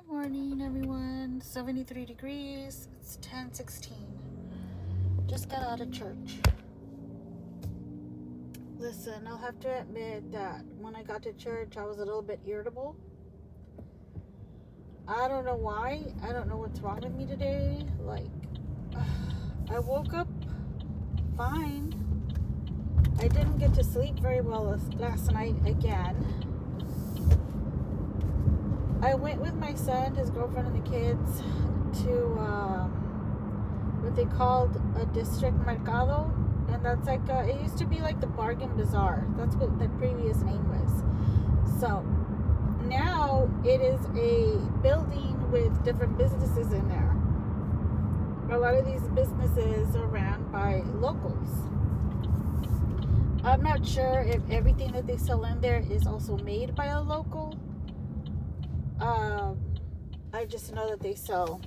Morning, everyone. 73 degrees. It's 10:16. Just got out of church. Listen, I'll have to admit that when I got to church, I was a little bit irritable. I don't know why. I don't know what's wrong with me today. I woke up fine. I didn't get to sleep very well last night again. I went with my son, his girlfriend, and the kids to what they called a district mercado, and that's like it used to be like the bargain bazaar. That's what the previous name was. So now it is a building with different businesses in there. A lot of these businesses are ran by locals. I'm not sure if everything that they sell in there is also made by a local. I just know that they sell,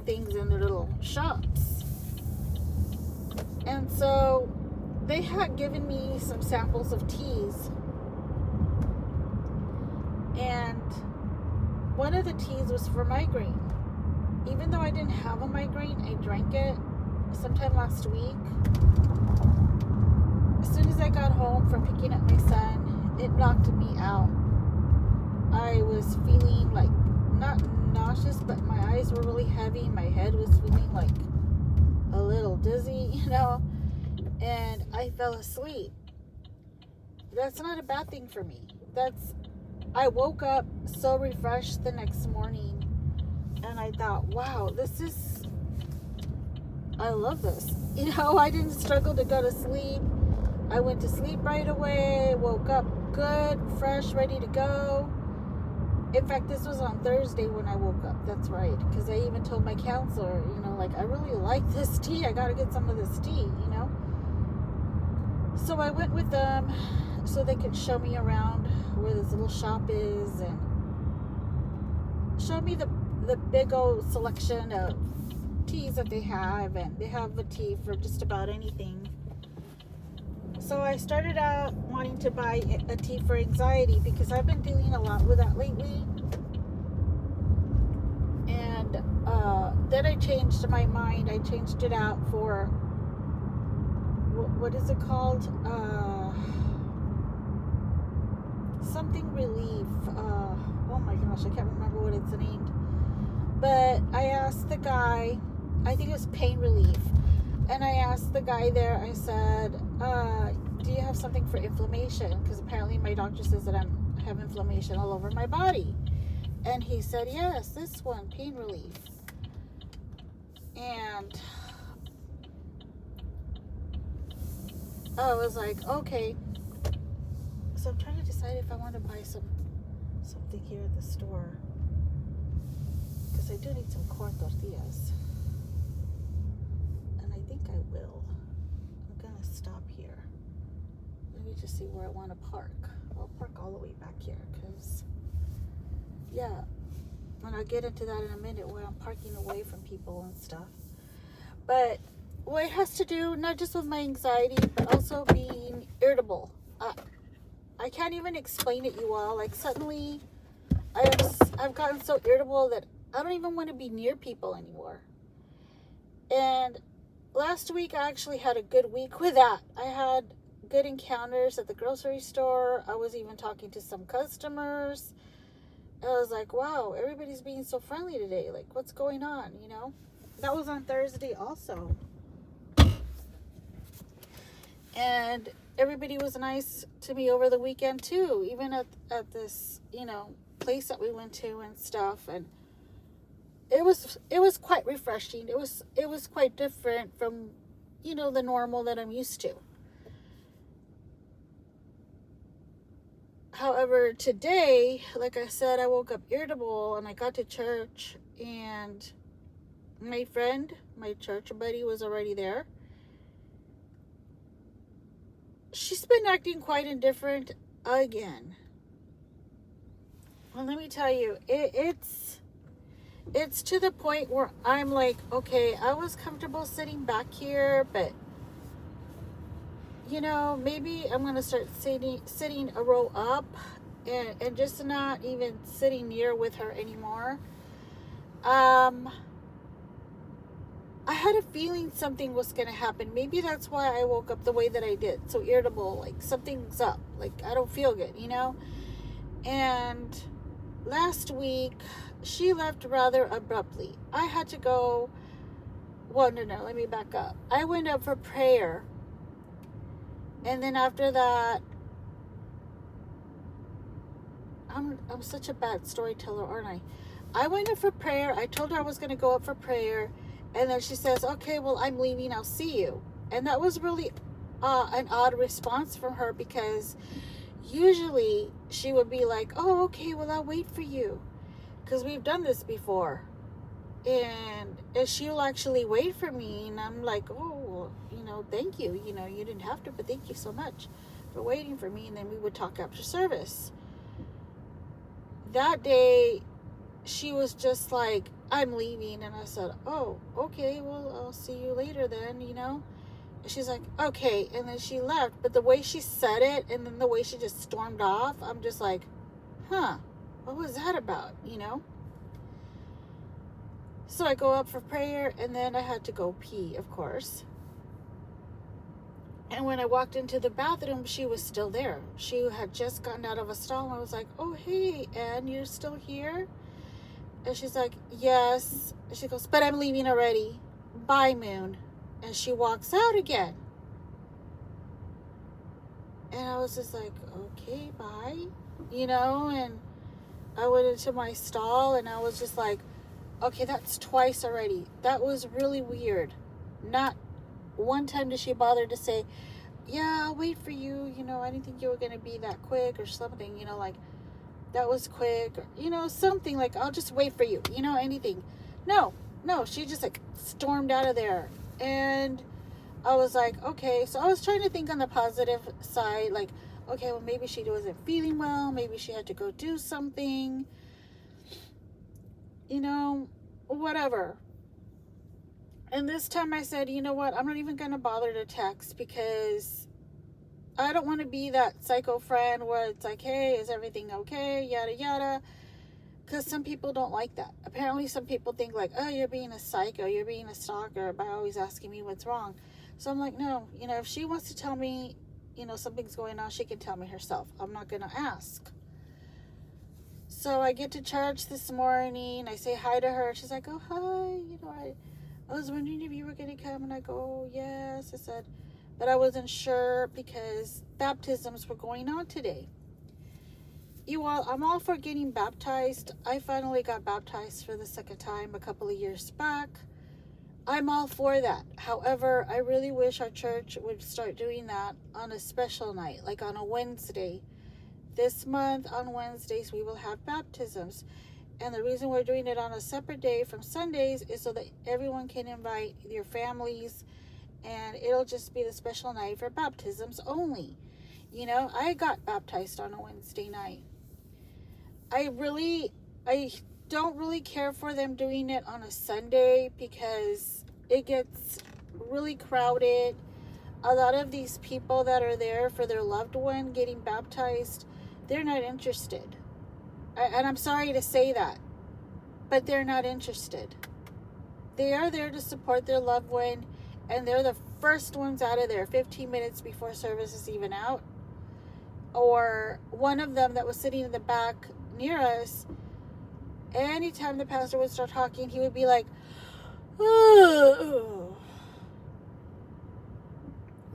things in their little shops. And so they had given me some samples of teas. And one of the teas was for migraine. Even though I didn't have a migraine, I drank it sometime last week. As soon as I got home from picking up my son, it knocked me out. I was feeling like not nauseous, but my eyes were really heavy. My head was feeling like a little dizzy, and I fell asleep. That's not a bad thing for me. I woke up so refreshed the next morning, and I thought, wow, I love this. I didn't struggle to go to sleep. I went to sleep right away, woke up good, fresh, ready to go. In fact, this was on Thursday when I woke up. That's right. Because I even told my counselor, I really like this tea. I got to get some of this tea, So I went with them so they could show me around where this little shop is and show me the big old selection of teas that they have. And they have a tea for just about anything. So I started out wanting to buy a tea for anxiety because I've been dealing a lot with that lately. And then I changed my mind. I changed it out for, what is it called? Something relief. Oh my gosh, I can't remember what it's named. But I asked the guy, I think it was pain relief. And I asked the guy there, I said, do you have something for inflammation? Because apparently my doctor says that I have inflammation all over my body. And he said, yes, this one, pain relief. And I was like, okay. So I'm trying to decide if I want to buy something here at the store. Because I do need some corn tortillas. And I think I will. I'm going to stop here. Let me just see where I want to park. I'll park all the way back here because, and I'll get into that in a minute where I'm parking away from people and stuff. But what it has to do, not just with my anxiety, but also being irritable. I can't even explain it, you all. Like, suddenly, I've gotten so irritable that I don't even want to be near people anymore. And last week, I actually had a good week with that. I had good encounters at the grocery store. I was even talking to some customers. I was like, wow, everybody's being so friendly today. Like, what's going on, That was on Thursday also. And everybody was nice to me over the weekend too, even at this, place that we went to and stuff. And it was quite refreshing. It was quite different from, the normal that I'm used to. However, today, like I said, I woke up irritable and I got to church and my friend, my church buddy, was already there. She's been acting quite indifferent again. Well, let me tell you, it's to the point where I'm like, okay, I was comfortable sitting back here, but maybe I'm going to start sitting a row up and just not even sitting near with her anymore. I had a feeling something was going to happen. Maybe that's why I woke up the way that I did. So irritable, like something's up. Like I don't feel good, you know? And last week, she left rather abruptly. I had to go. Well, no, let me back up. I went up for prayer. And then after that, I'm such a bad storyteller, aren't I? I went up for prayer. I told her I was going to go up for prayer. And then she says, okay, well, I'm leaving. I'll see you. And that was really an odd response from her, because usually she would be like, oh, okay, well, I'll wait for you, because we've done this before. And she'll actually wait for me. And I'm like, oh, thank you. You didn't have to, but thank you so much for waiting for me. And then we would talk after service. That day, she was just like, I'm leaving. And I said, oh, okay, well, I'll see you later then, And she's like, okay. And then she left. But the way she said it, and then the way she just stormed off, I'm just like, huh, what was that about, So I go up for prayer, and then I had to go pee, of course. And when I walked into the bathroom, she was still there. She had just gotten out of a stall, and I was like, oh, hey, Ann, you're still here? And she's like, yes. And she goes, but I'm leaving already. Bye, Moon. And she walks out again. And I was just like, okay, bye. And I went into my stall, and I was just like, okay, that's twice already. That was really weird. Not one time did she bother to say, yeah, I'll wait for you. I didn't think you were going to be that quick or something, like, that was quick, or, something like, I'll just wait for you, anything. No, she just like stormed out of there. And I was like, okay. So I was trying to think on the positive side, like, okay, well, maybe she wasn't feeling well. Maybe she had to go do something, whatever. And this time I said, you know what? I'm not even going to bother to text, because I don't want to be that psycho friend where it's like, hey, is everything okay? Yada, yada. Because some people don't like that. Apparently some people think like, oh, you're being a psycho. You're being a stalker by always asking me what's wrong. So I'm like, no, if she wants to tell me, something's going on, she can tell me herself. I'm not going to ask. So I get to church this morning. I say hi to her. She's like, oh, hi. I was wondering if you were going to come. And I go, oh, yes. I said, but I wasn't sure because baptisms were going on today. You all, I'm all for getting baptized. I finally got baptized for the second time a couple of years back. I'm all for that. However, I really wish our church would start doing that on a special night, like on a Wednesday. This month on Wednesdays, we will have baptisms. And the reason we're doing it on a separate day from Sundays is so that everyone can invite their families, and it'll just be the special night for baptisms only. I got baptized on a Wednesday night. I don't really care for them doing it on a Sunday, because it gets really crowded. A lot of these people that are there for their loved one getting baptized, they're not interested. And I'm sorry to say that, but they're not interested. They are there to support their loved one, and they're the first ones out of there 15 minutes before service is even out. Or one of them that was sitting in the back near us, anytime the pastor would start talking, he would be like,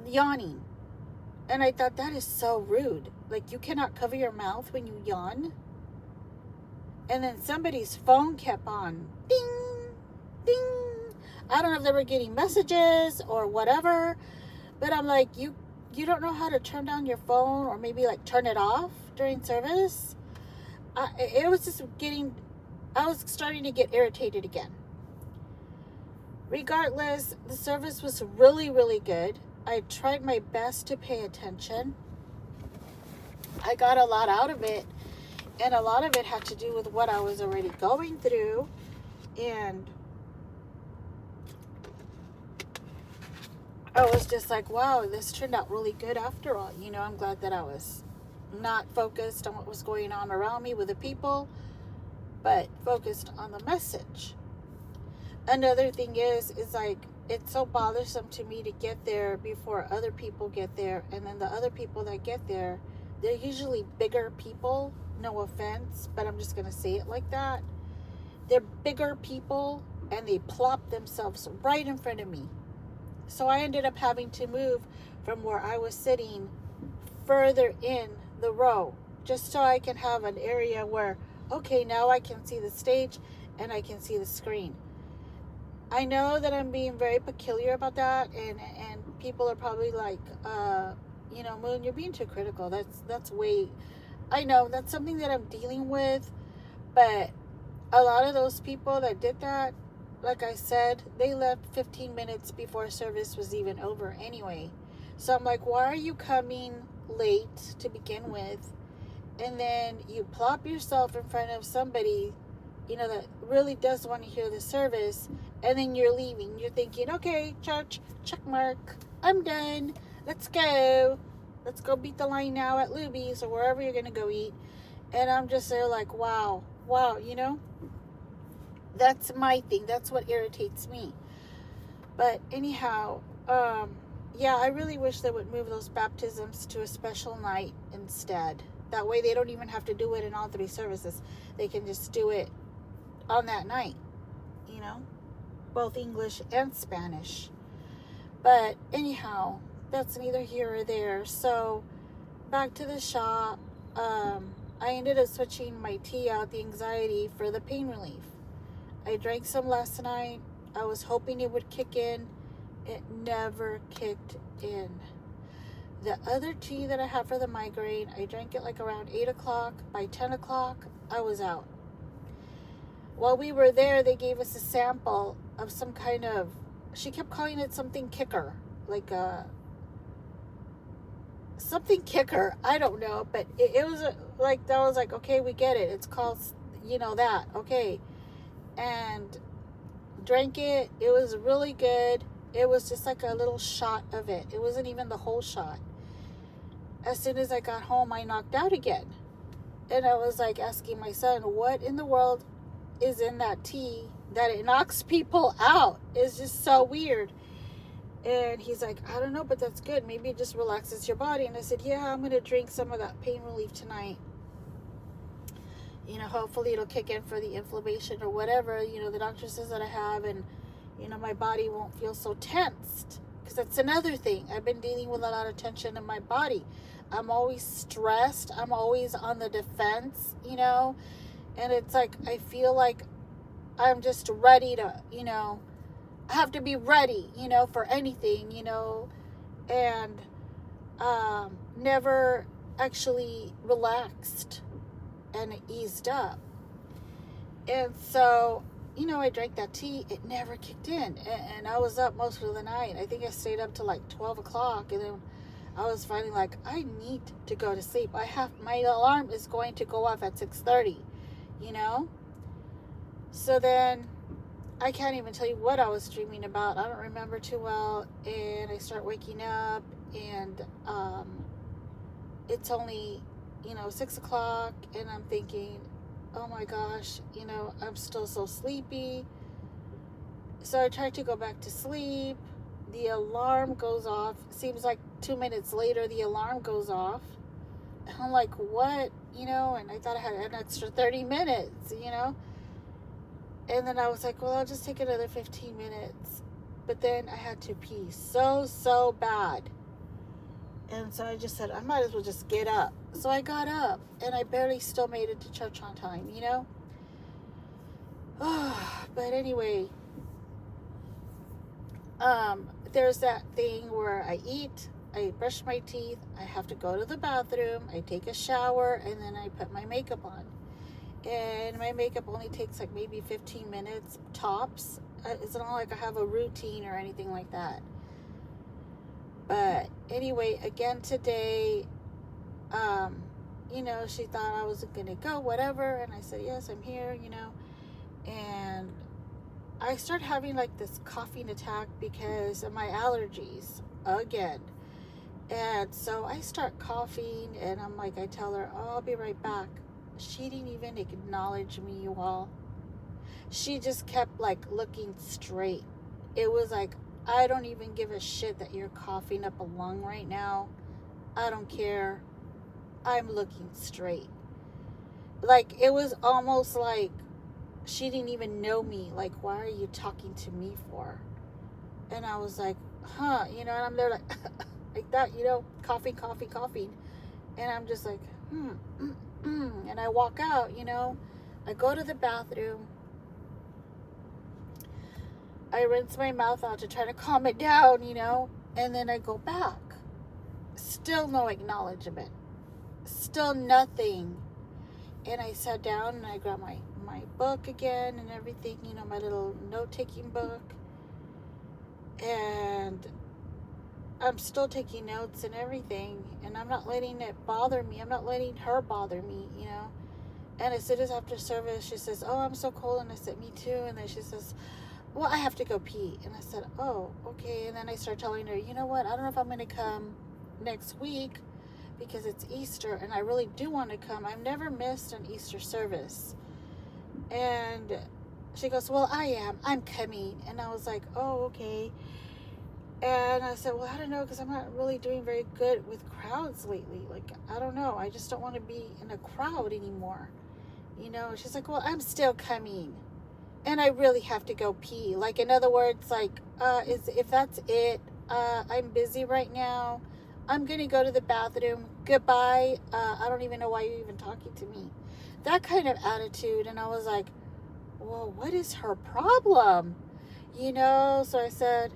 yawning. And I thought, that is so rude. Like, you cannot cover your mouth when you yawn. And then somebody's phone kept on ding, ding. I don't know if they were getting messages or whatever, but I'm like, you don't know how to turn down your phone, or maybe like turn it off during service. I was starting to get irritated again. Regardless, the service was really, really good. I tried my best to pay attention. I got a lot out of it, and a lot of it had to do with what I was already going through. And I was just like, wow, this turned out really good after all. I'm glad that I was not focused on what was going on around me with the people, but focused on the message. Another thing is like, it's so bothersome to me to get there before other people get there, and then the other people that get there, they're usually bigger people. No offense, but I'm just gonna say it like that. They're bigger people, and they plop themselves right in front of me. So I ended up having to move from where I was sitting further in the row, just so I can have an area where, okay, now I can see the stage and I can see the screen. I know that I'm being very peculiar about that, and people are probably like, Moon, you're being too critical. That's way, I know that's something that I'm dealing with, but a lot of those people that did that, like I said, they left 15 minutes before service was even over anyway. So I'm like, why are you coming late to begin with? And then you plop yourself in front of somebody, that really does want to hear the service, and then you're leaving. You're thinking, okay, church, check mark, I'm done. Let's go. Let's go beat the line now at Luby's or wherever you're going to go eat. And I'm just there like, wow, that's my thing. That's what irritates me. But anyhow, I really wish they would move those baptisms to a special night instead. That way they don't even have to do it in all 3 services. They can just do it on that night, both English and Spanish. But anyhow, that's neither here or there. So back to the shop. I ended up switching my tea out, the anxiety, for the pain relief. I drank some last night. I was hoping it would kick in. It never kicked in. The other tea that I have for the migraine, I drank it like around 8 o'clock. By 10 o'clock, I was out. While we were there, they gave us a sample of some kind of, she kept calling it something kicker, like something kicker. I don't know, but it was like, that was like, okay, we get it. It's called, that. Okay. And drank it. It was really good. It was just like a little shot of it. It wasn't even the whole shot. As soon as I got home, I knocked out again. And I was like asking my son, what in the world is in that tea that it knocks people out? It's just so weird. And he's like, I don't know, but that's good. Maybe it just relaxes your body. And I said, yeah, I'm going to drink some of that pain relief tonight. Hopefully it'll kick in for the inflammation or whatever, the doctor says that I have. And, my body won't feel so tensed. Because that's another thing. I've been dealing with a lot of tension in my body. I'm always stressed. I'm always on the defense, And it's like, I feel like I'm just ready to, I have to be ready, for anything, and never actually relaxed and eased up. And so, I drank that tea. It never kicked in. And I was up most of the night. I think I stayed up till like 12 o'clock. And then I was finally like, I need to go to sleep. My alarm is going to go off at 6:30, So then I can't even tell you what I was dreaming about. I don't remember too well. And I start waking up, and it's only, 6 o'clock. And I'm thinking, oh my gosh, I'm still so sleepy. So I tried to go back to sleep. The alarm goes off. It seems like 2 minutes later, the alarm goes off. And I'm like, what? And I thought I had an extra 30 minutes, And then I was like, well, I'll just take another 15 minutes. But then I had to pee so bad. And so I just said, I might as well just get up. So I got up, and I barely still made it to church on time, But anyway, there's that thing where I eat, I brush my teeth, I have to go to the bathroom, I take a shower, and then I put my makeup on. And my makeup only takes like maybe 15 minutes tops. It's not like I have a routine or anything like that. But anyway, again today, she thought I wasn't going to go, whatever. And I said, yes, I'm here, And I started having like this coughing attack because of my allergies again. And so I start coughing, and I'm like, I tell her, oh, I'll be right back. She didn't even acknowledge me, you all. She just kept like looking straight. It was like, I don't even give a shit that you're coughing up a lung right now. I don't care. I'm looking straight. Like, it was almost like she didn't even know me. Like, why are you talking to me for? And I was like, huh, and I'm there like, like that, coughing. And I'm just like, and I walk out, I go to the bathroom. I rinse my mouth out to try to calm it down, and then I go back. Still no acknowledgement. Still nothing. And I sat down and I grabbed my book again and everything, my little note-taking book. And I'm still taking notes and everything. And I'm not letting it bother me. I'm not letting her bother me, And as soon as after service, she says, oh, I'm so cold. And I said, me too. And then she says, well, I have to go pee. And I said, oh, okay. And then I start telling her, you know what? I don't know if I'm going to come next week because it's Easter. And I really do want to come. I've never missed an Easter service. And she goes, well, I am. I'm coming. And I was like, oh, okay. And I said, well, I don't know, because I'm not really doing very good with crowds lately. Like, I don't know. I just don't want to be in a crowd anymore. She's like, well, I'm still coming. And I really have to go pee. Like, in other words, like, if that's it, I'm busy right now. I'm going to go to the bathroom. Goodbye. I don't even know why you're even talking to me. That kind of attitude. And I was like, well, what is her problem? So I said,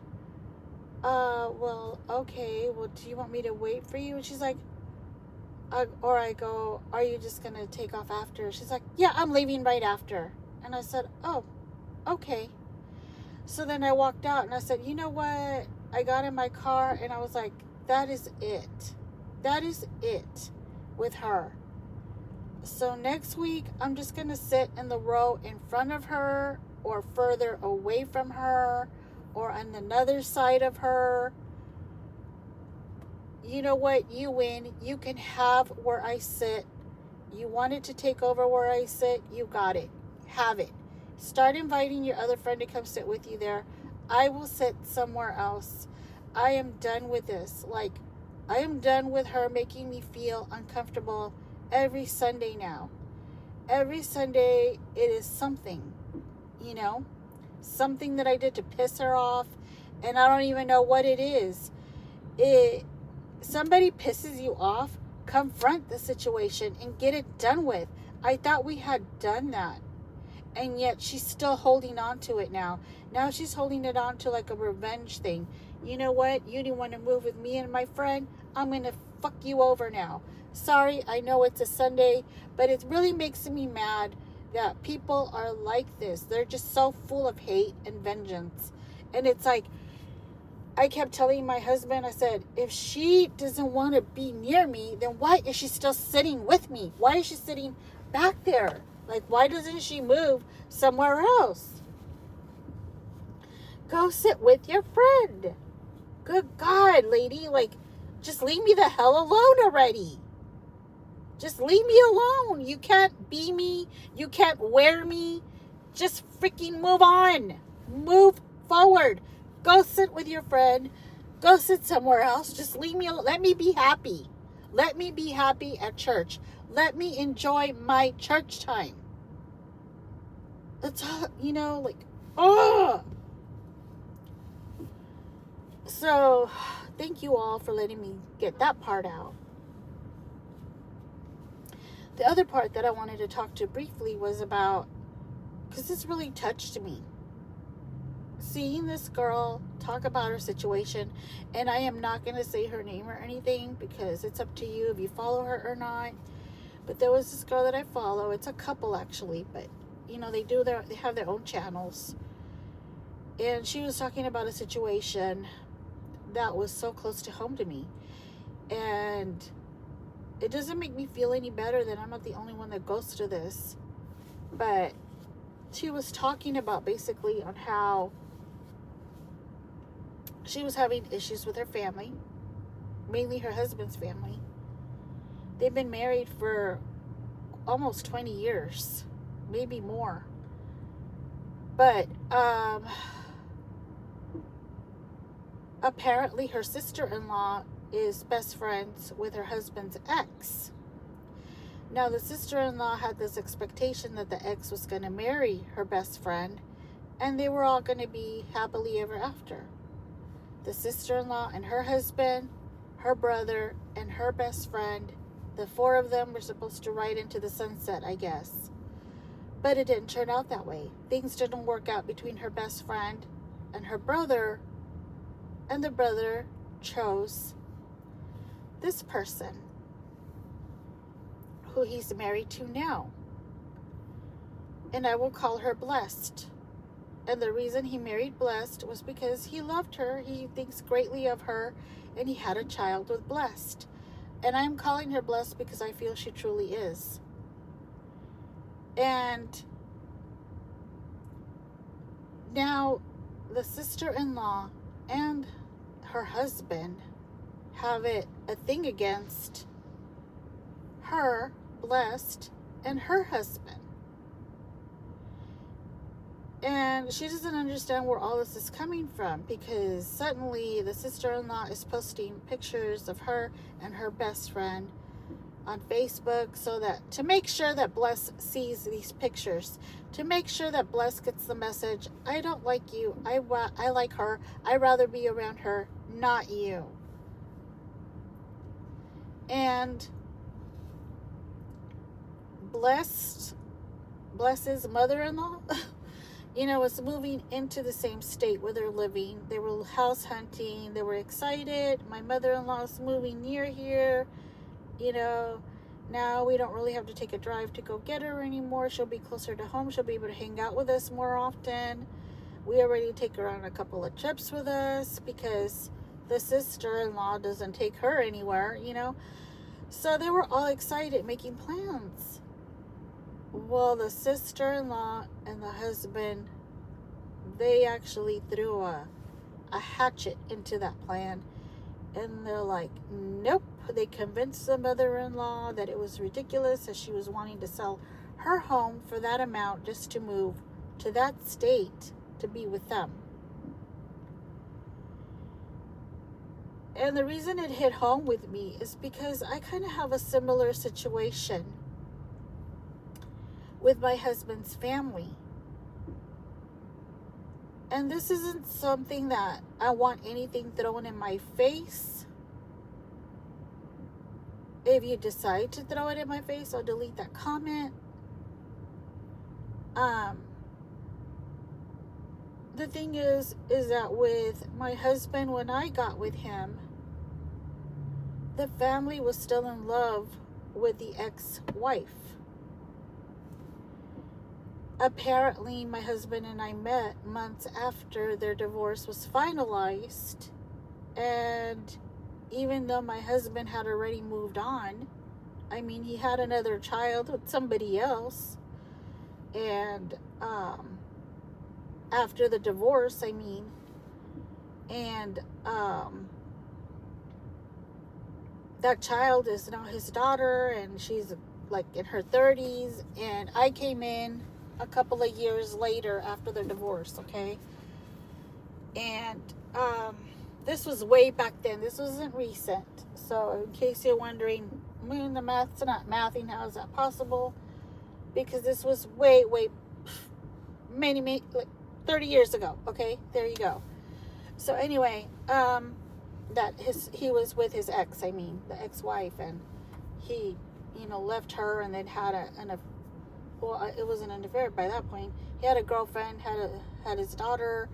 well, okay. Well, do you want me to wait for you? And she's like, or I go, are you just going to take off after? She's like, yeah, I'm leaving right after. And I said, oh, okay. So then I walked out and I said, you know what? I got in my car and I was like, that is it. That is it with her. So next week, I'm just going to sit in the row in front of her or further away from her or on another side of her. You know what? You win. You can have where I sit. You wanted to take over where I sit. You got it. Have it. Start inviting your other friend to come sit with you there. I will sit somewhere else. I am done with this. Like, I am done with her making me feel uncomfortable every Sunday now. Every Sunday, it is something, something that I did to piss her off, and I don't even know what it is. Somebody pisses you off, confront the situation and get it done with. I thought we had done that. And yet she's still holding on to it now. Now she's holding it on to like a revenge thing. You know what? You didn't want to move with me and my friend. I'm going to fuck you over now. Sorry, I know it's a Sunday, but it really makes me mad that people are like this. They're just so full of hate and vengeance. And it's like, I kept telling my husband, I said, if she doesn't want to be near me, then why is she still sitting with me? Why is she sitting back there? Like, why doesn't she move somewhere else? Go sit with your friend. Good God, lady. Like, just leave me the hell alone already. Just leave me alone. You can't be me. You can't wear me. Just freaking move on. Move forward. Go sit with your friend. Go sit somewhere else. Just leave me alone. Let me be happy. Let me be happy at church. Let me enjoy my church time. That's all, like, oh. So, thank you all for letting me get that part out. The other part that I wanted to talk to briefly was about, because this really touched me. Seeing this girl talk about her situation, and I am not going to say her name or anything because it's up to you if you follow her or not. But there was this girl that I follow. It's a couple actually, but they have their own channels. And she was talking about a situation that was so close to home to me. And it doesn't make me feel any better that I'm not the only one that goes through this. But she was talking about basically on how she was having issues with her family. mainly her husband's family. They've been married for almost 20 years, maybe more. But apparently her sister-in-law is best friends with her husband's ex. Now, the sister-in-law had this expectation that the ex was going to marry her best friend, and they were all going to be happily ever after. The sister-in-law and her husband, her brother, and her best friend, the four of them were supposed to ride into the sunset, I guess. But it didn't turn out that way. Things didn't work out between her best friend and her brother, and the brother chose this person who he's married to now. And I will call her Blessed. And the reason he married Blessed was because he loved her, he thinks greatly of her, and he had a child with Blessed. And I'm calling her Blessed because I feel she truly is. And now the sister-in-law and her husband have a thing against her, Blessed, and her husband. And she doesn't understand where all this is coming from, because suddenly the sister-in-law is posting pictures of her and her best friend on Facebook, so that to make sure that Bless sees these pictures, to make sure that Bless gets the message, I don't like you, I like her, I'd rather be around her, not you. And Bless's mother-in-law was moving into the same state where they're living. They were house hunting. They were excited. My mother-in-law's moving near here. Now we don't really have to take a drive to go get her anymore. She'll be closer to home. She'll be able to hang out with us more often. We already take her on a couple of trips with us because the sister-in-law doesn't take her anywhere, So they were all excited, making plans. Well, the sister-in-law and the husband, they actually threw a hatchet into that plan. And they're like, nope. They convinced the mother-in-law that it was ridiculous, as she was wanting to sell her home for that amount just to move to that state to be with them. And the reason it hit home with me is because I kind of have a similar situation with my husband's family. And this isn't something that I want anything thrown in my face. If you decide to throw it in my face, I'll delete that comment. The thing is that with my husband, when I got with him, the family was still in love with the ex-wife. Apparently, my husband and I met months after their divorce was finalized, and even though my husband had already moved on, he had another child with somebody else, and after the divorce, that child is now his daughter, and she's like in her 30s, and I came in a couple of years later after their divorce, okay? And this was way back then. This wasn't recent. So in case you're wondering, the math's not mathing, how is that possible? Because this was way, many, like 30 years ago, okay? There you go. So anyway, he was with his ex, the ex-wife, and he, left her and then had it wasn't an affair by that point. He had a girlfriend, had his daughter,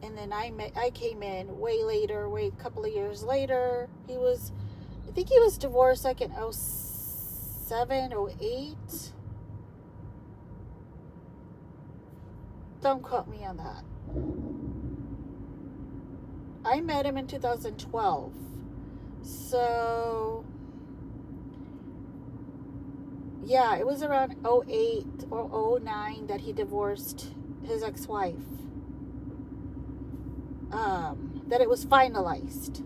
and then I came in way later, a couple of years later. I think he was divorced like in 07, 08. Don't quote me on that. I met him in 2012. So yeah, it was around 08 or 09 that he divorced his ex-wife. That it was finalized.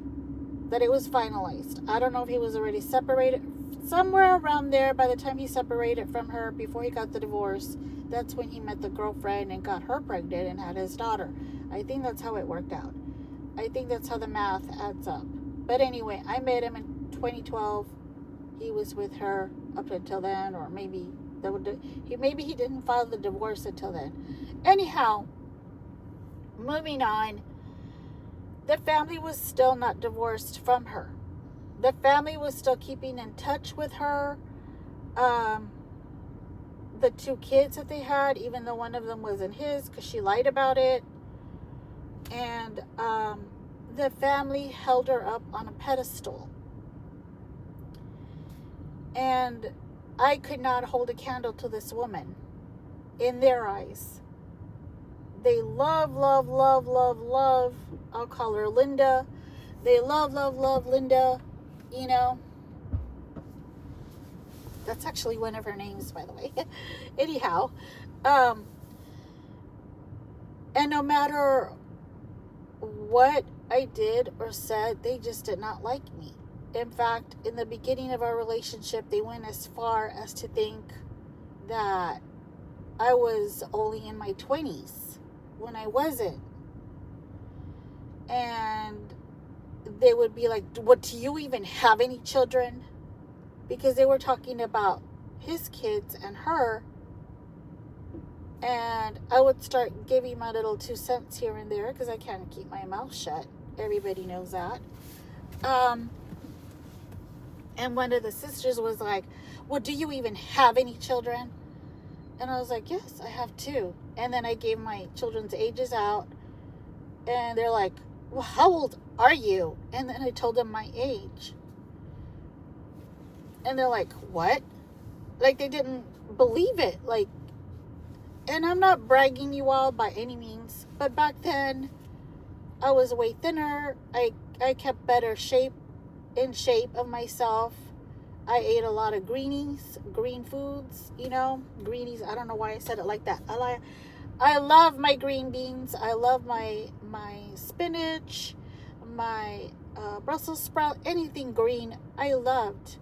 that it was finalized. I don't know if he was already separated. Somewhere around there, by the time he separated from her, before he got the divorce, that's when he met the girlfriend and got her pregnant and had his daughter. I think that's how it worked out. I think that's how the math adds up. But anyway, I met him in 2012. He was with her up until then, or maybe he didn't file the divorce until then. Anyhow, moving on, the family was still not divorced from her. The family was still keeping in touch with her. The 2 kids that they had, even though one of them wasn't his, because she lied about it. And the family held her up on a pedestal. And I could not hold a candle to this woman in their eyes. They love. I'll call her Linda. They love Linda. You know, that's actually one of her names, by the way. Anyhow, and no matter what I did or said, they just did not like me. In fact, in the beginning of our relationship, they went as far as to think that I was only in my 20s when I wasn't. And they would be like, what, do you even have any children? Because they were talking about his kids and her. And I would start giving my little 2 cents here and there, because I can't keep my mouth shut. Everybody knows that. And one of the sisters was like, well, do you even have any children? And I was like, yes, I have 2. And then I gave my children's ages out. And they're like, well, how old are you? And then I told them my age. And they're like, what? Like, they didn't believe it. Like, and I'm not bragging you all by any means, but back then I was way thinner. I kept better shape of myself. I ate a lot of green foods, you know, greenies. I don't know why I said it like that. I love my green beans. I love my spinach, my Brussels sprout, anything green I loved.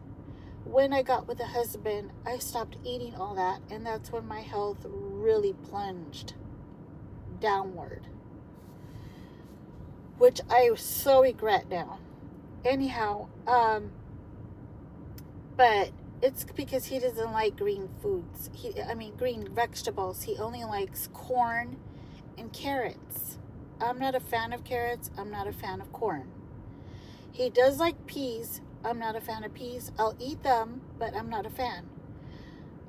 When I got with a husband, I stopped eating all that, and that's when my health really plunged downward, which I so regret now. Anyhow, but it's because he doesn't like green foods. Green vegetables. He only likes corn and carrots. I'm not a fan of carrots. I'm not a fan of corn. He does like peas. I'm not a fan of peas. I'll eat them, but I'm not a fan.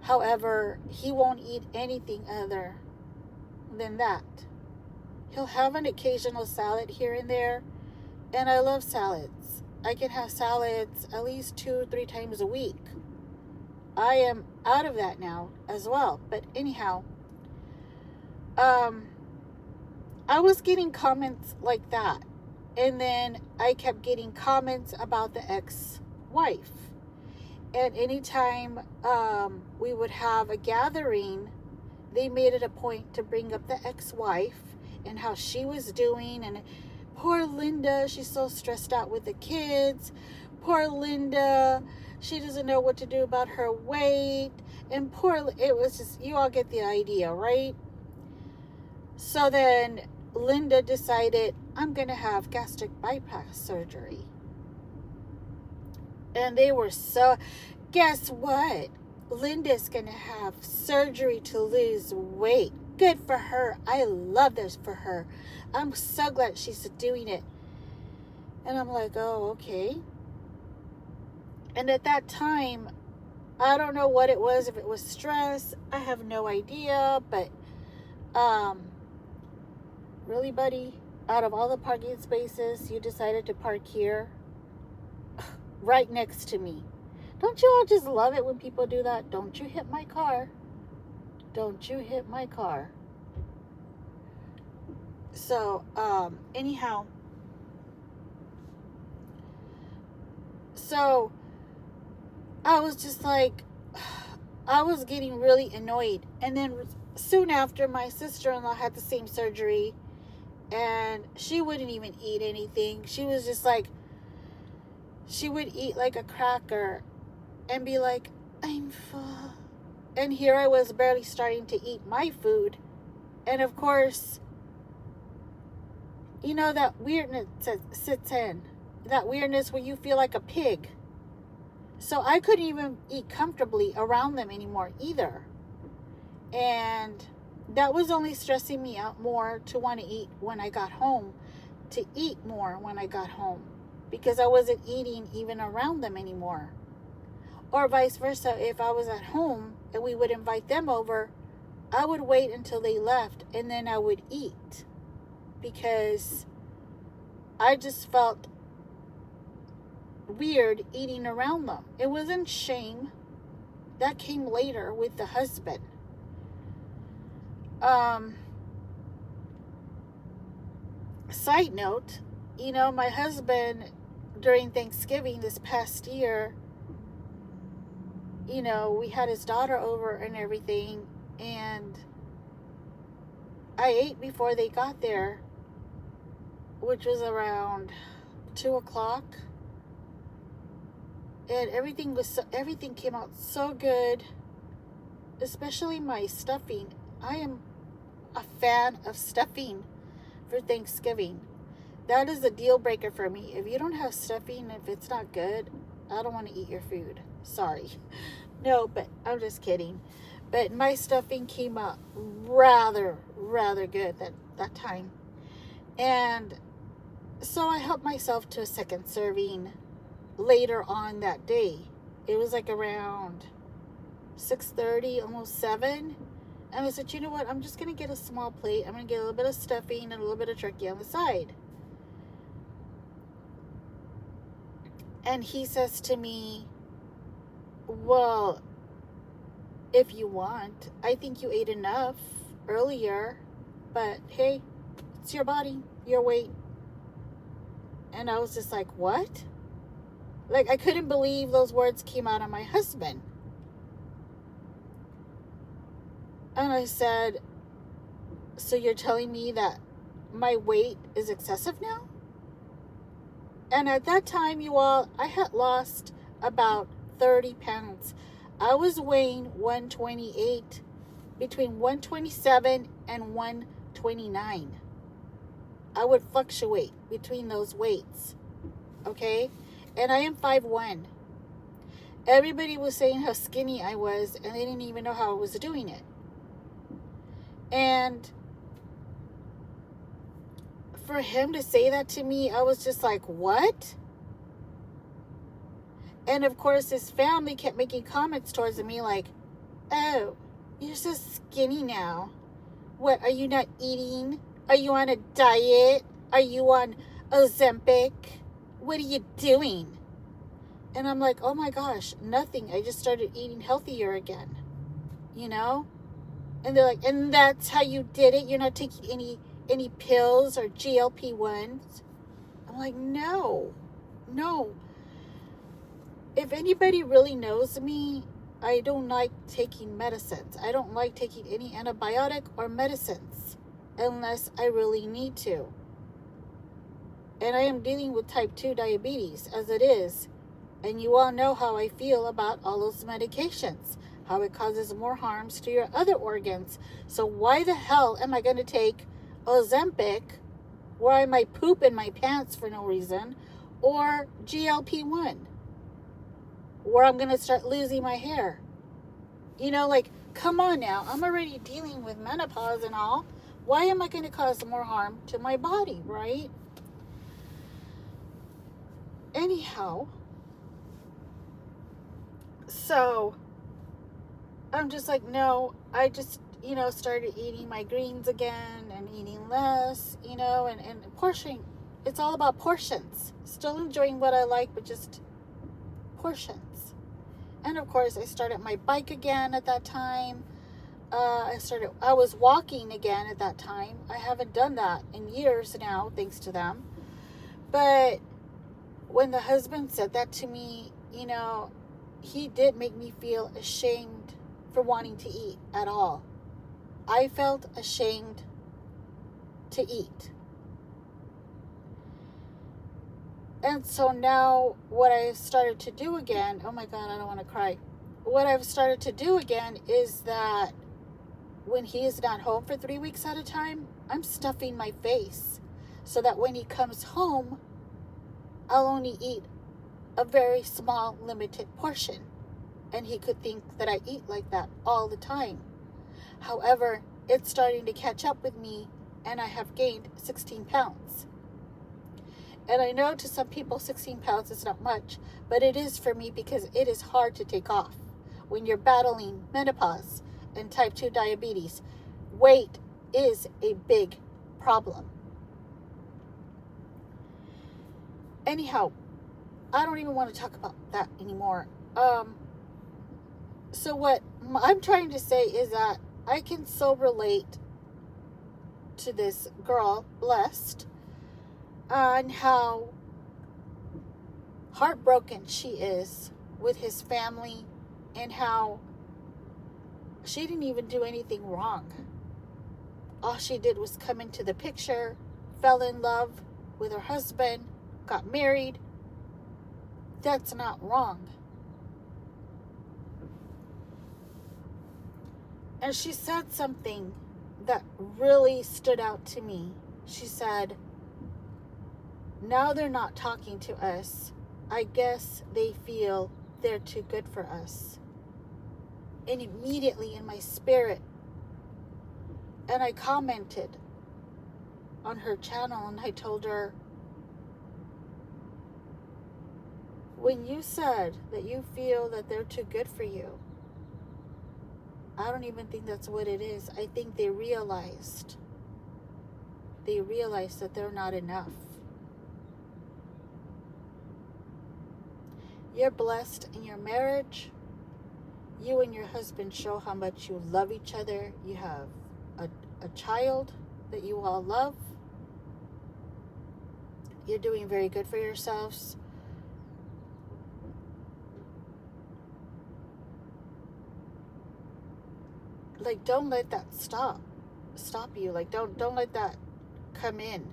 However, he won't eat anything other than that. He'll have an occasional salad here and there, and I love salads. I can have salads at least 2-3 times a week. I am out of that now as well. But anyhow, I was getting comments like that. And then I kept getting comments about the ex-wife. And anytime we would have a gathering, they made it a point to bring up the ex-wife and how she was doing. And poor Linda, she's so stressed out with the kids. Poor Linda, she doesn't know what to do about her weight. And it was just, you all get the idea, right? So then Linda decided, I'm going to have gastric bypass surgery. And they were guess what? Linda's going to have surgery to lose weight. Good for her. I love this for her. I'm so glad she's doing it. And I'm like, oh, okay. And at that time, I don't know what it was, if it was stress. I have no idea. But, really, buddy? Out of all the parking spaces, you decided to park here? Right next to me. Don't you all just love it when people do that? Don't you hit my car. Don't you hit my car. So, anyhow. So, I was just like, I was getting really annoyed. And then soon after, my sister-in-law had the same surgery. And she wouldn't even eat anything. She was just like, she would eat like a cracker and be like, I'm full. And here I was barely starting to eat my food. And of course, you know, that weirdness that sits in. That weirdness where you feel like a pig. So I couldn't even eat comfortably around them anymore either. And that was only stressing me out more to want to eat when I got home. To eat more when I got home. Because I wasn't eating even around them anymore. Or vice versa, if I was at home and we would invite them over, I would wait until they left and then I would eat. Because I just felt weird eating around them. It wasn't shame. That came later with the husband. Side note, you know, my husband during Thanksgiving this past year, you know, we had his daughter over and everything, and I ate before they got there, which was around 2 o'clock. And everything came out so good, especially my stuffing. I am a fan of stuffing for Thanksgiving. That is a deal breaker for me. If you don't have stuffing, if it's not good, I don't want to eat your food. Sorry. No, but I'm just kidding. But my stuffing came out rather good that time. And so I helped myself to a second serving later on that day. It was like around 6:30, almost 7. And I said, you know what? I'm just going to get a small plate. I'm going to get a little bit of stuffing and a little bit of turkey on the side. And he says to me, well, if you want, I think you ate enough earlier, but hey, it's your body, your weight. And I was just like, what? Like, I couldn't believe those words came out of my husband. And I said, so you're telling me that my weight is excessive now? And at that time, you all, I had lost about 30 pounds. I was weighing 128, between 127 and 129. I would fluctuate between those weights. Okay? And I am 5'1". Everybody was saying how skinny I was, and they didn't even know how I was doing it. And for him to say that to me, I was just like, what? And of course, his family kept making comments towards me like, oh, you're so skinny now. What, are you not eating? Are you on a diet? Are you on Ozempic? What are you doing? And I'm like, oh my gosh, nothing. I just started eating healthier again. You know? And they're like, and that's how you did it? You're not taking any pills or GLP-1s? I'm like, no. If anybody really knows me, I don't like taking medicines. I don't like taking any antibiotic or medicines unless I really need to. And I am dealing with type 2 diabetes as it is. And you all know how I feel about all those medications. How it causes more harms to your other organs. So why the hell am I going to take Ozempic, where I might poop in my pants for no reason, or GLP-1, where I'm going to start losing my hair? You know, like, come on now. I'm already dealing with menopause and all. Why am I going to cause more harm to my body, right? Anyhow, so I'm just like, no, I just, you know, started eating my greens again and eating less, you know, and portioning. It's all about portions. Still enjoying what I like, but just portions. And of course, I started my bike again at that time. I was walking again at that time. I haven't done that in years now, thanks to them. But when the husband said that to me, you know, he did make me feel ashamed for wanting to eat at all. I felt ashamed to eat. And so now what I started to do again, oh my God, I don't want to cry. What I've started to do again is that when he is not home for 3 weeks at a time, I'm stuffing my face so that when he comes home, I'll only eat a very small, limited portion. And he could think that I eat like that all the time. However, it's starting to catch up with me, and I have gained 16 pounds. And I know to some people 16 pounds is not much, but it is for me because it is hard to take off. When you're battling menopause and type 2 diabetes, weight is a big problem. Anyhow, I don't even want to talk about that anymore. So what I'm trying to say is that I can so relate to this girl, Blessed, on how heartbroken she is with his family and how she didn't even do anything wrong. All she did was come into the picture, fell in love with her husband, got married. That's not wrong. And she said something that really stood out to me. She said, now they're not talking to us. I guess they feel they're too good for us. And immediately in my spirit, and I commented on her channel and I told her, when you said that you feel that they're too good for you, I don't even think that's what it is. I think they realized that they're not enough. You're blessed in your marriage. You and your husband show how much you love each other. You have a child that you all love. You're doing very good for yourselves. Like, don't let that stop you. Like, don't let that come in.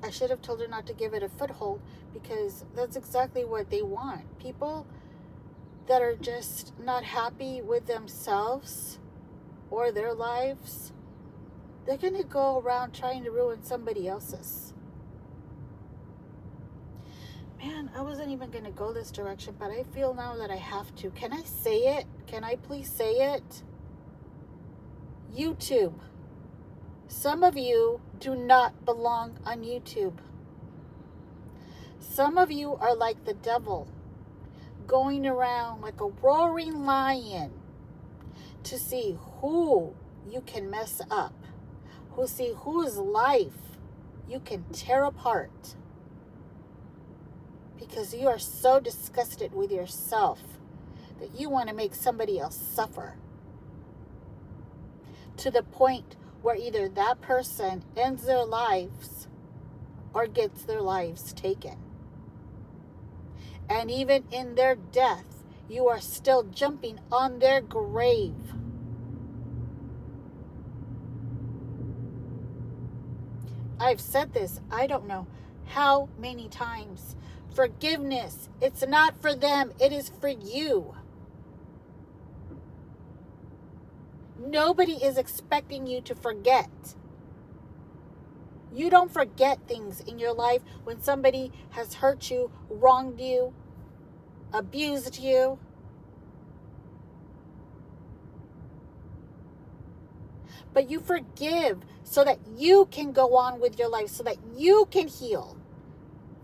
I should have told her not to give it a foothold, because that's exactly what they want. People that are just not happy with themselves or their lives, they're going to go around trying to ruin somebody else's. Man, I wasn't even going to go this direction, but I feel now that I have to. Can I say it? Can I please say it? YouTube. Some of you do not belong on YouTube. Some of you are like the devil, going around like a roaring lion to see who you can mess up, whose life you can tear apart. Because you are so disgusted with yourself that you want to make somebody else suffer. To the point where either that person ends their lives or gets their lives taken. And even in their death, you are still jumping on their grave. I've said this, I don't know how many times. Forgiveness, it's not for them, it is for you. Nobody is expecting you to forget. You don't forget things in your life when somebody has hurt you, wronged you, abused you. But you forgive so that you can go on with your life, so that you can heal.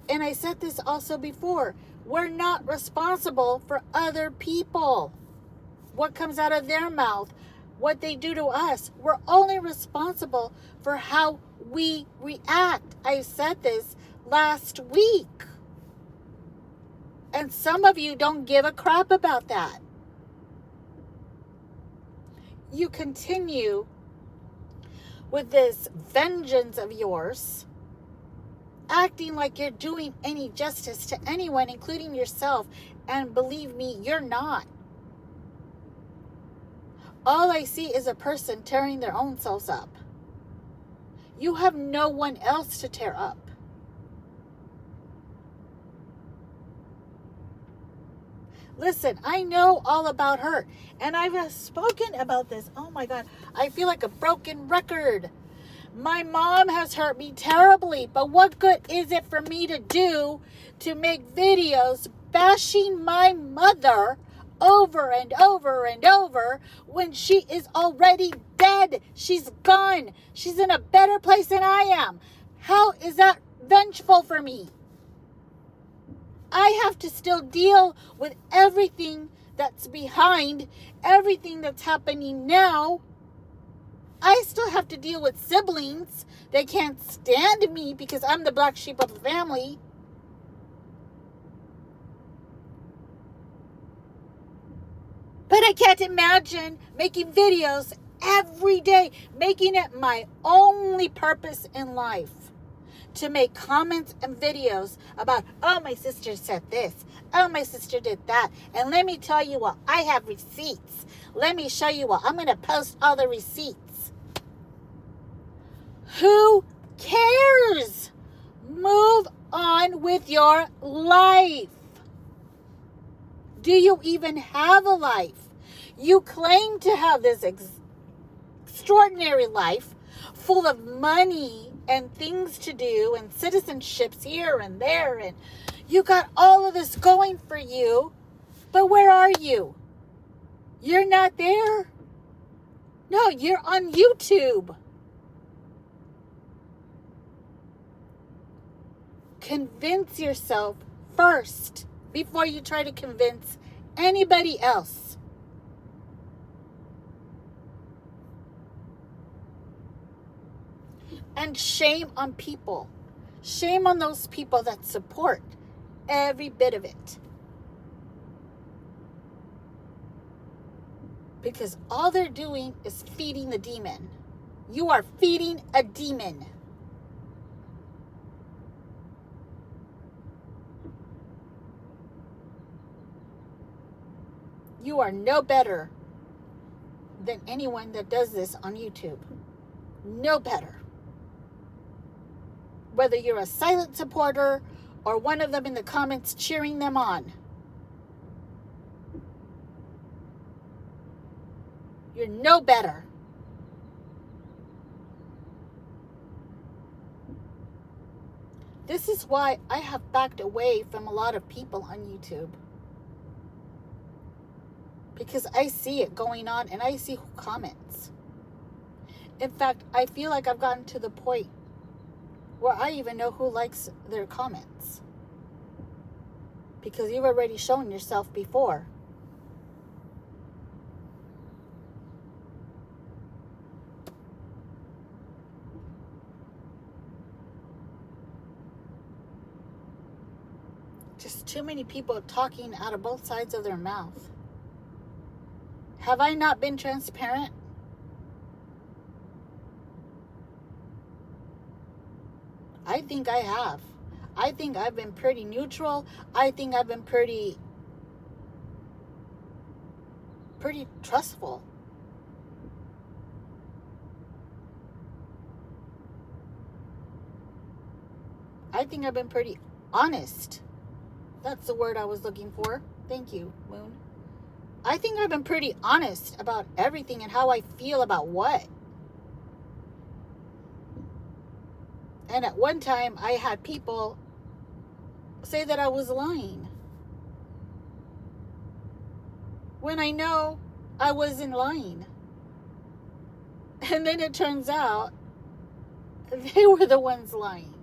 And I said this also before. We're not responsible for other people. What comes out of their mouth, what they do to us. We're only responsible for how we react. I said this last week. And some of you don't give a crap about that. You continue with this vengeance of yours, acting like you're doing any justice to anyone, including yourself. And believe me, you're not. All I see is a person tearing their own selves up. You have no one else to tear up. Listen, I know all about her, and I've spoken about this. Oh my God, I feel like a broken record. My mom has hurt me terribly, but what good is it for me to do to make videos bashing my mother over and over and over when she is already dead? She's gone. She's in a better place than I am. How is that vengeful for me? I have to still deal with everything that's behind, everything that's happening now. I still have to deal with siblings. They can't stand me because I'm the black sheep of the family. But I can't imagine making videos every day, making it my only purpose in life. To make comments and videos about, oh, my sister said this. Oh, my sister did that. And let me tell you what, I have receipts. Let me show you what. I'm going to post all the receipts. Who cares? Move on with your life. Do you even have a life? You claim to have this extraordinary life full of money and things to do and citizenships here and there, and you got all of this going for you, but where are you? You're not there. No, you're on YouTube. Convince yourself first before you try to convince anybody else. And shame on people. Shame on those people that support every bit of it. Because all they're doing is feeding the demon. You are feeding a demon. You are no better than anyone that does this on YouTube. No better. Whether you're a silent supporter or one of them in the comments cheering them on. You're no better. This is why I have backed away from a lot of people on YouTube. Because I see it going on and I see who comments. In fact, I feel like I've gotten to the point where I even know who likes their comments. Because you've already shown yourself before. Just too many people talking out of both sides of their mouth. Have I not been transparent? I think I have. I think I've been pretty neutral. I think I've been pretty trustful. I think I've been pretty honest. That's the word I was looking for. Thank you, Moon. I think I've been pretty honest about everything and how I feel about what. And at one time, I had people say that I was lying. When I know I wasn't lying. And then it turns out they were the ones lying.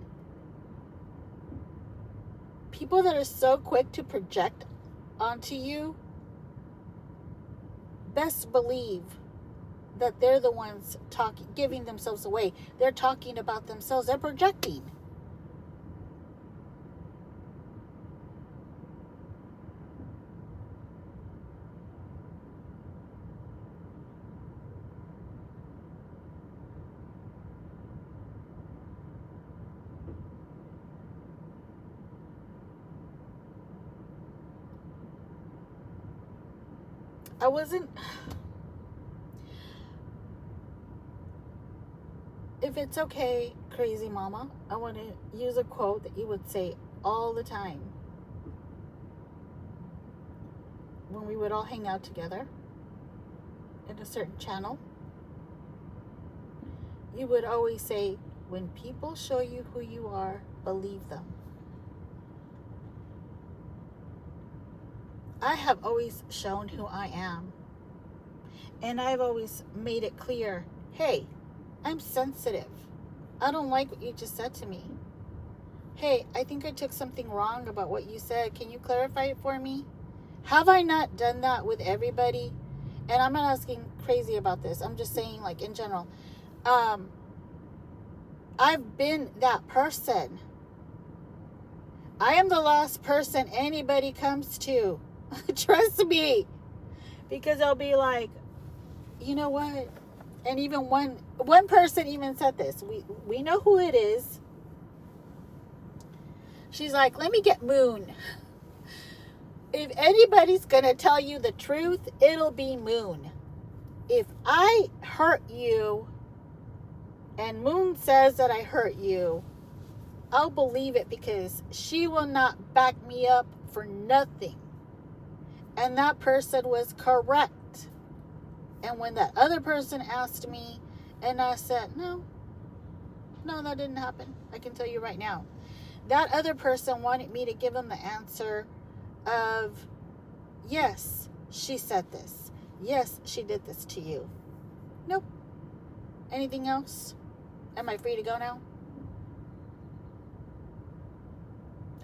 People that are so quick to project onto you, best believe that they're the ones talking, giving themselves away. They're talking about themselves. They're projecting. if it's okay, crazy mama, I want to use a quote that you would say all the time when we would all hang out together in a certain channel. You would always say, when people show you who you are, believe them. I have always shown who I am. And I've always made it clear, hey, I'm sensitive. I don't like what you just said to me. Hey, I think I took something wrong about what you said. Can you clarify it for me? Have I not done that with everybody? And I'm not asking crazy about this. I'm just saying, like, in general. I've been that person. I am the last person anybody comes to. Trust me. Because they'll be like, you know what? And even one person even said this. We know who it is. She's like, let me get Moon. If anybody's going to tell you the truth, it'll be Moon. If I hurt you and Moon says that I hurt you, I'll believe it because she will not back me up for nothing. And that person was correct. And when that other person asked me, and I said, no, that didn't happen. I can tell you right now. That other person wanted me to give them the answer of, yes, she said this. Yes, she did this to you. Nope. Anything else? Am I free to go now?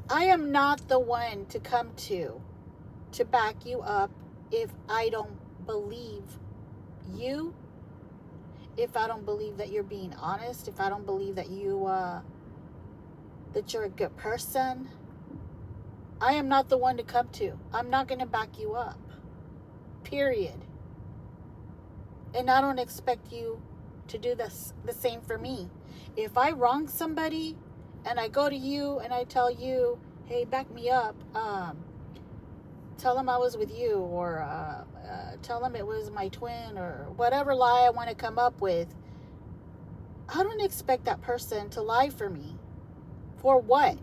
I am not the one to come to back you up if I don't believe you, if I don't believe that you're being honest, if I don't believe that you're a good person. I am not the one to come to. I'm not going to back you up. Period. And I don't expect you to do the same for me. If I wrong somebody and I go to you and I tell you, hey, back me up, tell them I was with you, or tell them it was my twin, or whatever lie I want to come up with, I don't expect that person to lie for me. For what?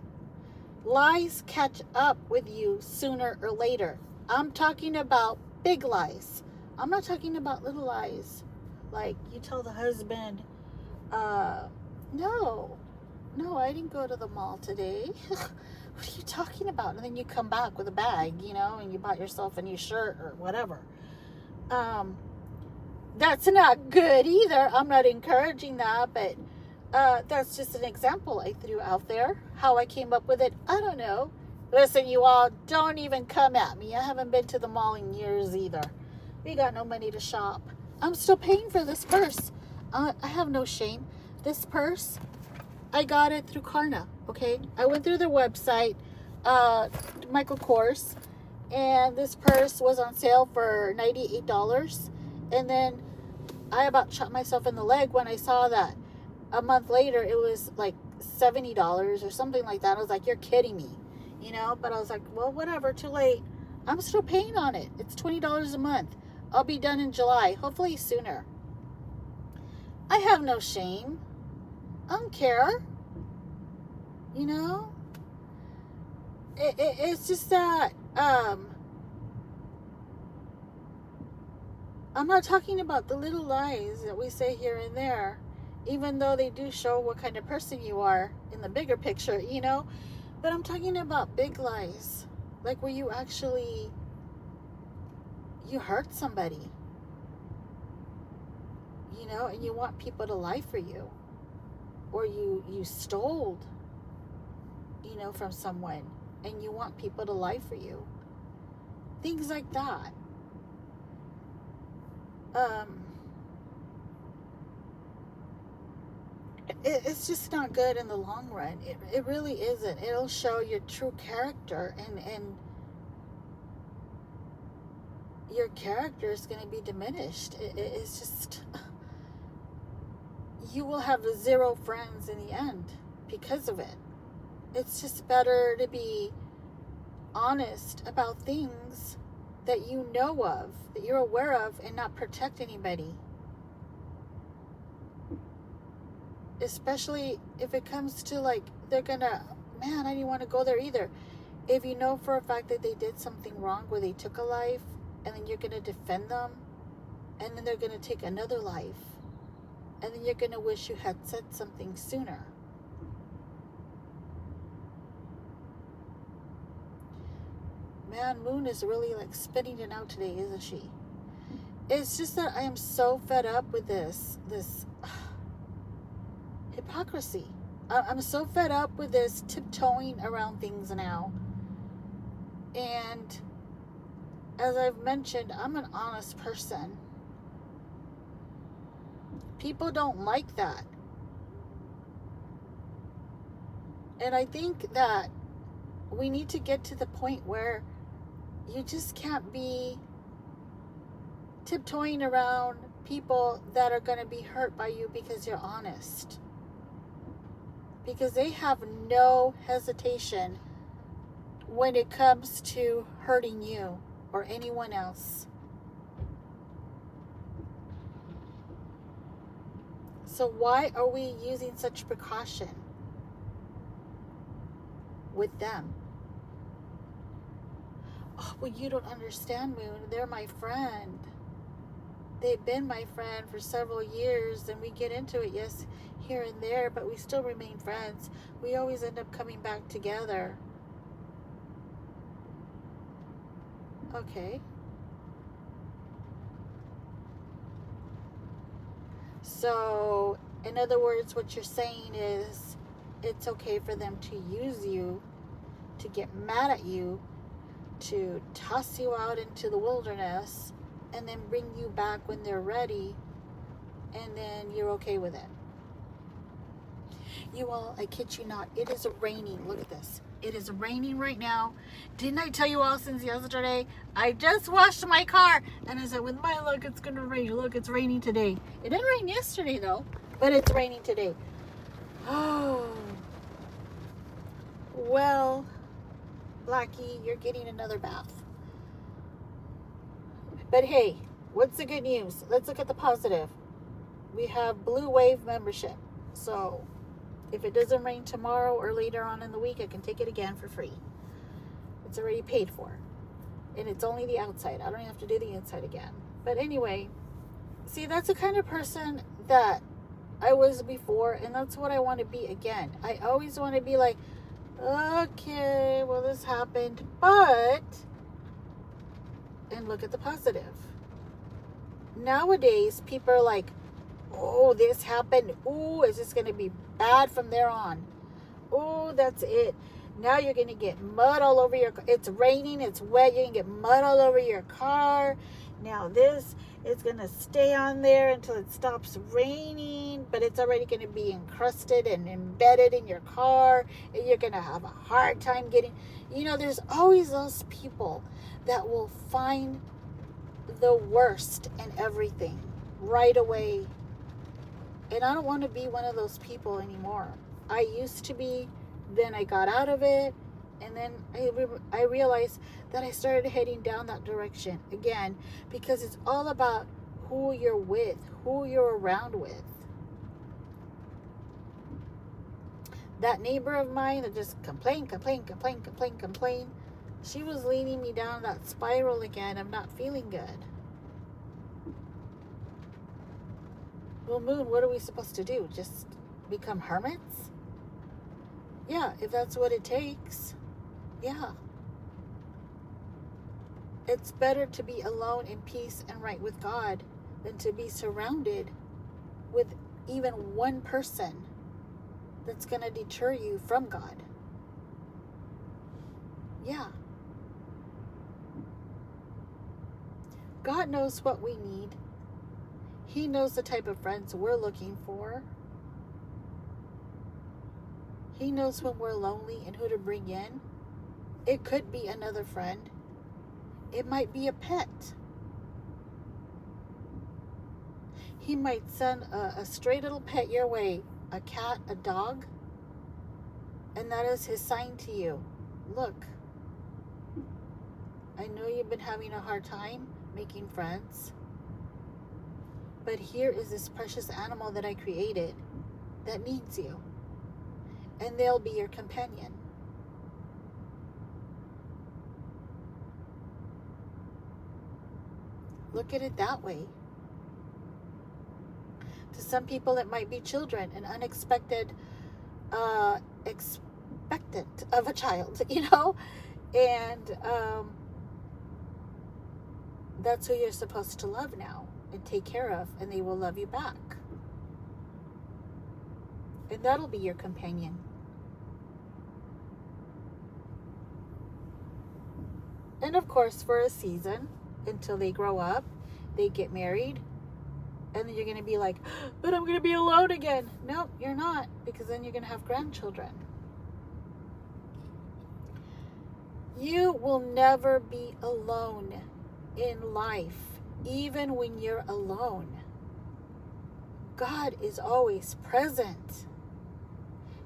Lies catch up with you sooner or later. I'm talking about big lies. I'm not talking about little lies. Like you tell the husband, no, I didn't go to the mall today. What are you talking about? And then you come back with a bag, and you bought yourself a new shirt or whatever. That's not good either. I'm not encouraging that, but that's just an example I threw out there. How I came up with it, I don't know. Listen, you all, don't even come at me. I haven't been to the mall in years either. We got no money to shop. I'm still paying for this purse. I have no shame. This purse, I got it through Klarna, okay? I went through their website, Michael Kors, and this purse was on sale for $98. And then I about shot myself in the leg when I saw that a month later it was like $70 or something like that. I was like, you're kidding me, But I was like, well, whatever, too late. I'm still paying on it. It's $20 a month. I'll be done in July, hopefully sooner. I have no shame. I don't care. It's just that I'm not talking about the little lies that we say here and there, even though they do show what kind of person you are in the bigger picture, But I'm talking about big lies, like where you hurt somebody, and you want people to lie for you, or you stole, from someone, and you want people to lie for you. Things like that. It's just not good in the long run. It really isn't. It'll show your true character, and your character is going to be diminished. It's just, you will have 0 friends in the end because of it. It's just better to be honest about things that you know of, that you're aware of, and not protect anybody. especially if it comes to like, they're gonna, man, I didn't want to go there either. If you know for a fact that they did something wrong where they took a life, and then you're gonna defend them, and then they're gonna take another life, and then you're gonna wish you had said something sooner. Man, Moon is really like spinning it out today, isn't she? It's just that I am so fed up with this hypocrisy. I'm so fed up with this tiptoeing around things now. And as I've mentioned, I'm an honest person. People don't like that. And I think that we need to get to the point where you just can't be tiptoeing around people that are going to be hurt by you because you're honest. Because they have no hesitation when it comes to hurting you or anyone else. So why are we using such precaution with them? Oh, well, you don't understand, Moon. They're my friend. They've been my friend for several years, and we get into it, yes, here and there, but we still remain friends. We always end up coming back together. Okay. So, in other words, what you're saying is it's okay for them to use you, to get mad at you, to toss you out into the wilderness, and then bring you back when they're ready, and then you're okay with it. You all, I kid you not, it is raining. Look at this. It is raining right now. Didn't I tell you all since yesterday? I just washed my car, and I said, with my luck, it's going to rain. Look, it's raining today. It didn't rain yesterday, though, but it's raining today. Oh. Well, Blackie, you're getting another bath. But hey, what's the good news? Let's look at the positive. We have Blue Wave membership. So if it doesn't rain tomorrow or later on in the week, I can take it again for free. It's already paid for. And it's only the outside. I don't have to do the inside again. But anyway, see, that's the kind of person that I was before, and that's what I want to be again. I always want to be like, okay, well, this happened, but... And look at the positive. Nowadays, people are like, oh, this happened. Oh, is this going to be bad from there on? Oh, that's it. Now you're going to get mud all over your car. It's raining. It's wet. You're going to get mud all over your car. Now this is going to stay on there until it stops raining. But it's already going to be encrusted and embedded in your car. And you're going to have a hard time getting... You know, there's always those people that will find the worst in everything right away. And I don't want to be one of those people anymore. I used to be, then I got out of it, and then I realized that I started heading down that direction again, because it's all about who you're with, who you're around with. That neighbor of mine that just complained, she was leading me down that spiral again of not feeling good. Well, Moon, what are we supposed to do? Just become hermits? Yeah, if that's what it takes. Yeah. It's better to be alone in peace and right with God than to be surrounded with even one person that's going to deter you from God. Yeah. God knows what we need. He knows the type of friends we're looking for. He knows when we're lonely and who to bring in. It could be another friend. It might be a pet. He might send a stray little pet your way, a cat, a dog, and that is his sign to you. Look, I know you've been having a hard time making friends, but here is this precious animal that I created. that needs you. And they'll be your companion. Look at it that way. To some people, it might be children, an unexpected expectant of a child, you know? And that's who you're supposed to love now and take care of, and they will love you back. And that'll be your companion. And of course, for a season, until they grow up, they get married, and then you're going to be like, but I'm going to be alone again. Nope, you're not, because then you're going to have grandchildren. You will never be alone in life, even when you're alone. God is always present.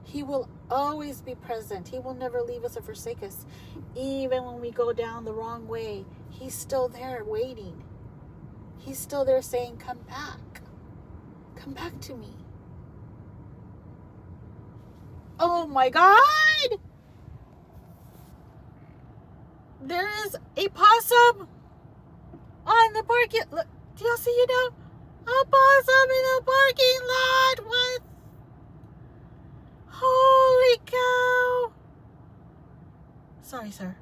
He will always be present. He will never leave us or forsake us. Even when we go down the wrong way, He's still there waiting. He's still there saying, come back. Come back to me. Oh my God! There is a possum on the parking lot. Look, do y'all see it now? A possum in the parking lot. What? Holy cow. Sorry, sir.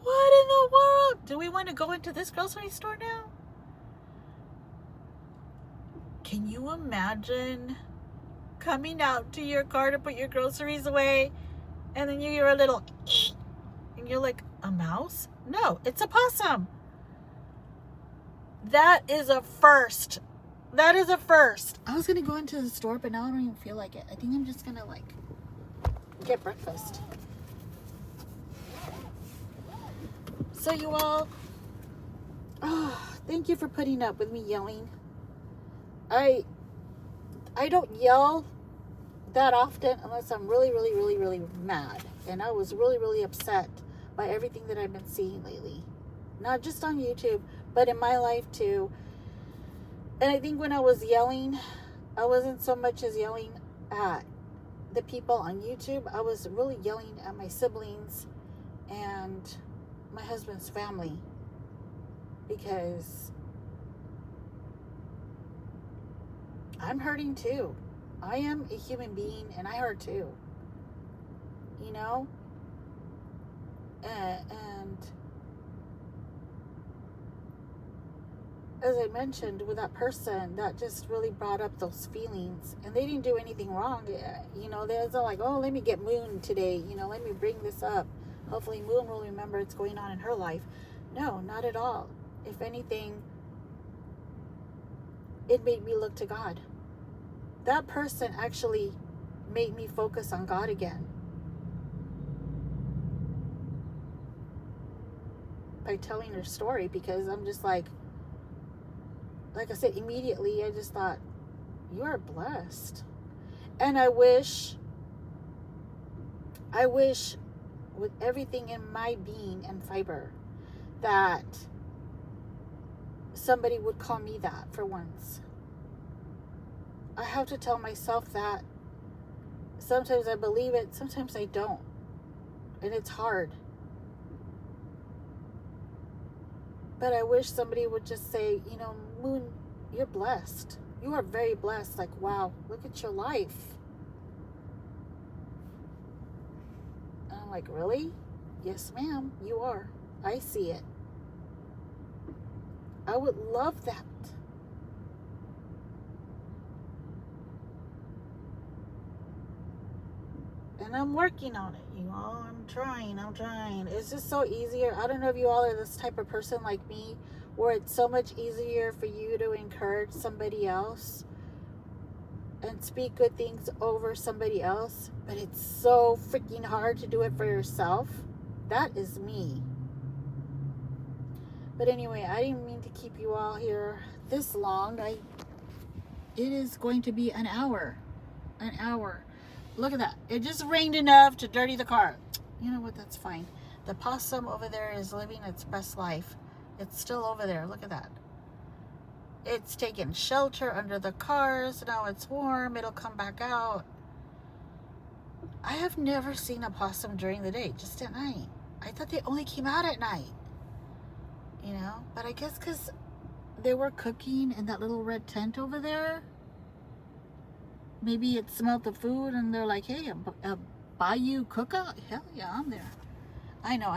What in the world? Do we want to go into this grocery store now? Can you imagine coming out to your car to put your groceries away, and then you hear a little and you're like, a mouse? No, it's a possum. That is a first. That is a first. I was going to go into the store, but now I don't even feel like it. I think I'm just going to get breakfast. So you all, thank you for putting up with me yelling. I don't yell that often unless I'm really, really, really, really mad. And I was really, really upset by everything that I've been seeing lately. Not just on YouTube, but in my life too. And I think when I was yelling, I wasn't so much as yelling at the people on YouTube. I was really yelling at my siblings and my husband's family, because I'm hurting too. I am a human being and I hurt too. You know? And as I mentioned, with that person, that just really brought up those feelings. And they didn't do anything wrong. You know, they're like, oh, let me get Moon today. You know, let me bring this up. Hopefully Moon will remember what's going on in her life. No, not at all. If anything, it made me look to God. That person actually made me focus on God again. By telling her story, because I'm just like I said, immediately I just thought, you are blessed. And I wish with everything in my being and fiber that somebody would call me that for once. I have to tell myself that. Sometimes I believe it, sometimes I don't. And it's hard. But I wish somebody would just say, you know, Moon, you're blessed. You are very blessed. Like, wow, look at your life. And I'm like, really? Yes, ma'am, you are. I see it. I would love that. And I'm working on it, you know. I'm trying. It's just so easier. I don't know if you all are this type of person like me, where it's so much easier for you to encourage somebody else and speak good things over somebody else, but it's so freaking hard to do it for yourself. That is me. But anyway, I didn't mean to keep you all here this long. It is going to be an hour. Look at that. It just rained enough to dirty the car. You know what? That's fine. The possum over there is living its best life. It's still over there. Look at that. It's taken shelter under the cars. Now it's warm. It'll come back out. I have never seen a possum during the day, just at night. I thought they only came out at night. You know, but I guess because they were cooking in that little red tent over there. Maybe it smelled the food and they're like, hey, a bayou cookout? Hell yeah, I'm there. I know.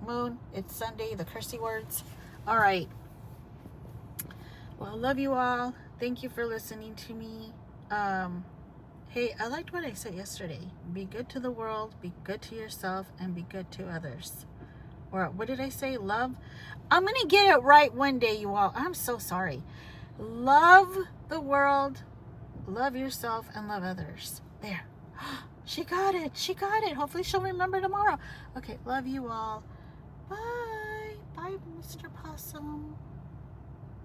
Moon, it's Sunday, the cursey words. All right. Well, I love you all. Thank you for listening to me. Hey, I liked what I said yesterday. Be good to the world, be good to yourself, and be good to others. Or what did I say? Love. I'm going to get it right one day, you all. I'm so sorry. Love the world, love yourself, and love others. There. She got it. Hopefully she'll remember tomorrow. Okay, love you all. Bye. Bye, Mr. Possum.